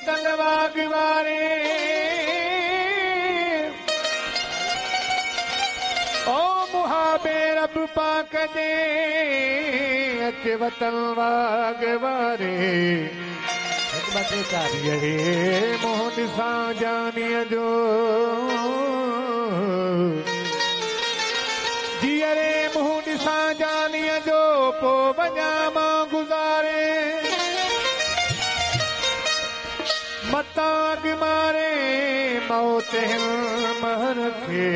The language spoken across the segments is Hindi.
वतन वागवारे ओ मुहाबे रब पाक दे अच वतन वागवारे यही मोहन सा जानिय जो जियरे मोहन सा जानिय जो पो वञा मां गुज़ारे मताग मारे मौत महर खे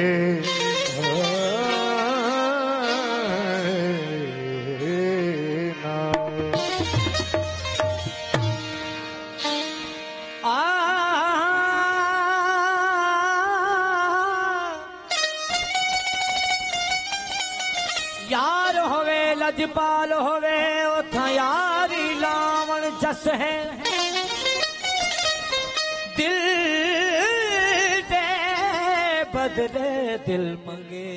यार होवे लजपाल होवे उथा यारी लावण जस है दिल दे बदले दिल मंगे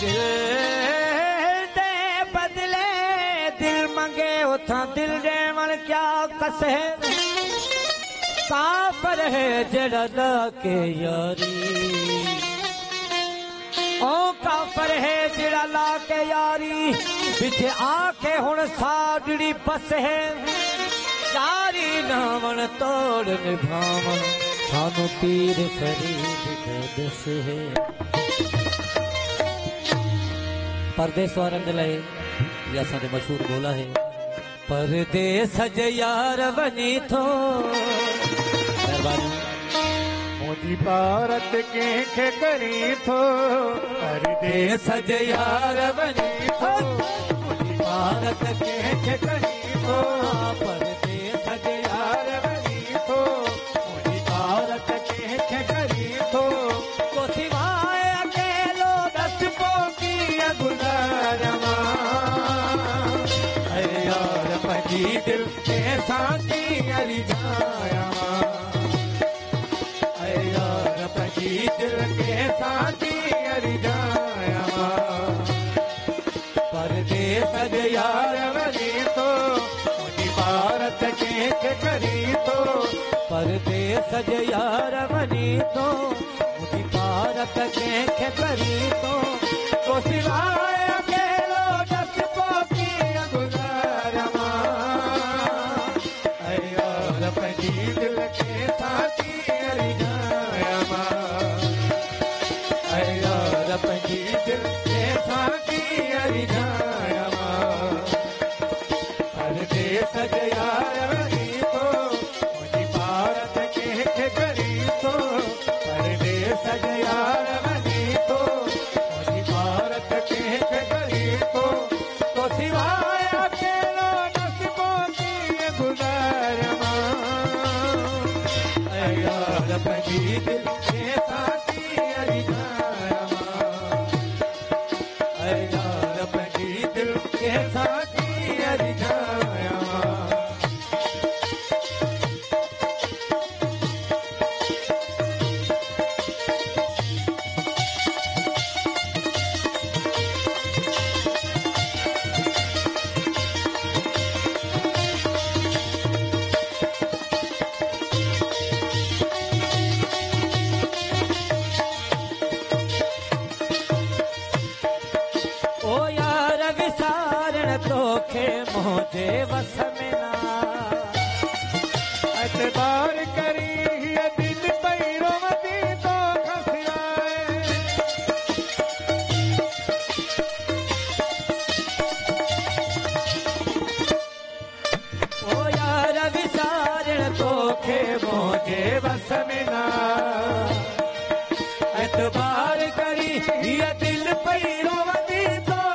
दिल दे बदले दिल मंगे उथा दिल देवण क्या कस है काफर है जड़ा ला के यारी ओ काफर है जड़ा ला के यारी बिच आके हुण साडड़ी बस है यारी नावण तोड़ निभावण सानू पीर फरीद का दस है परदेस वारन दे लाए या साडे मशहूर बोला है परदेस ज यार वनी थो मेहरबानी मुझी भारत के करी थो परदेस ज यार वनी थो मुझी भारत के करी थो परदेस ज यार वनी थो मुझी भारत के करी थो को सिवाय अकेलो दस पोकी गुजारमा अरे यार पजी दिल के साथी अरी जाया दिल के साथी अरी जाया परदेस ज यार वनी तो मुझी भारत के करी तो परदेस ज यार वनी तो मुझी भारत के करी तो सिवाय अकेलो दस पोकी गुजारमा अरे यार पजी दिल के साथी अरी जाया पंजी दिल के साथी अरी जाया परदेस ज यार वनी तो मुझी भारत के करी तो परदेस ज यार वनी तो मुझी भारत के करी तो सिवाय अकेलो नसीबों की गुजारमा यार पंजी दिल के साथी अरी जाया दिल के साथी अरी जाया तोखे मोजे वस में ना एतबार करी ये दिल पैरों मदी तो खसियाए ओ यार विचारण तोखे मोजे वस में ना एतबार करी ये दिल पैरों मदी तो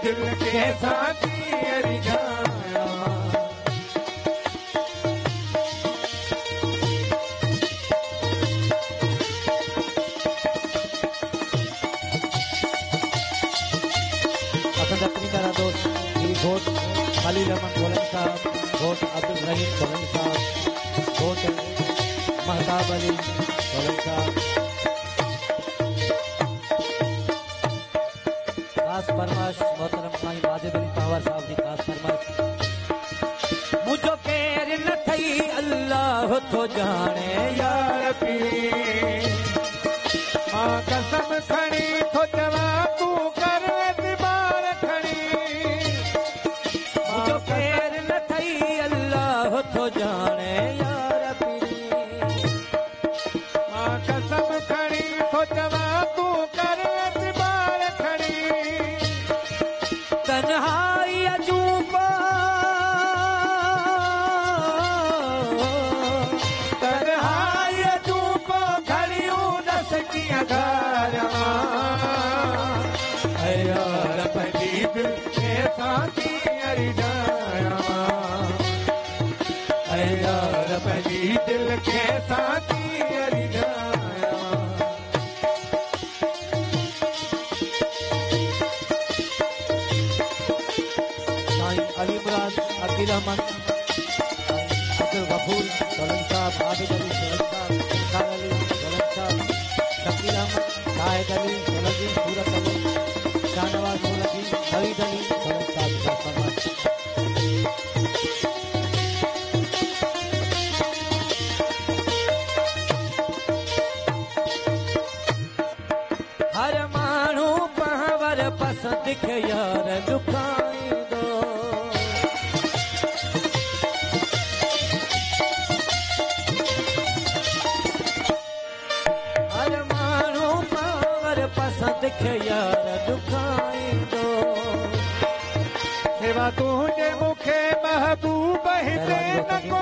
दिल के साथी अरी जाया अहमद अपनी मेरा दोस्त ही घोट खलील अहमद सोलन साहब, घोट अब्दुल रहीम सोलन साहब, घोट महताब अली सोलन साहब। खास फरमाइश मोहतरम साईं वाजिद अली तावर साहब की खास फरमाइश। मुझो केर न थई अल्लाह तो जाने यार पीर मां कसम खणी थो चवा तू कर एतबार खणी मुझो केर न थई अल्लाह तो जाने यार पीर मां कसम खणी थो चवा तू कर एतबार खणी तन्हाई अजूबा तन्हाई अजूबा घड़ियूं दस कीअं घारियां यार पंहिंजी दिल खे साथी अरिजायां यार पंहिंजी दिल खे साथी अरिजायां साईं अली मुराद अकील अहमद अब्दुल गफूर सोलन साहब, आबिद अली सोलन साहब, इनकार अली सोलन साहब, शकील अहमद, शाहिद अली सोलंकी, सूरत अली, शाहनवाज सोलंकी, हमीद अली सोलन साहब का फरमान। हर माण्हू पहवर पसंद खे यार दुखाईंदो हर माण्हू पहवर पसंद खे यार दुखाईंदो सेवा तुंहिंजे मूंखे महबूब हिते न को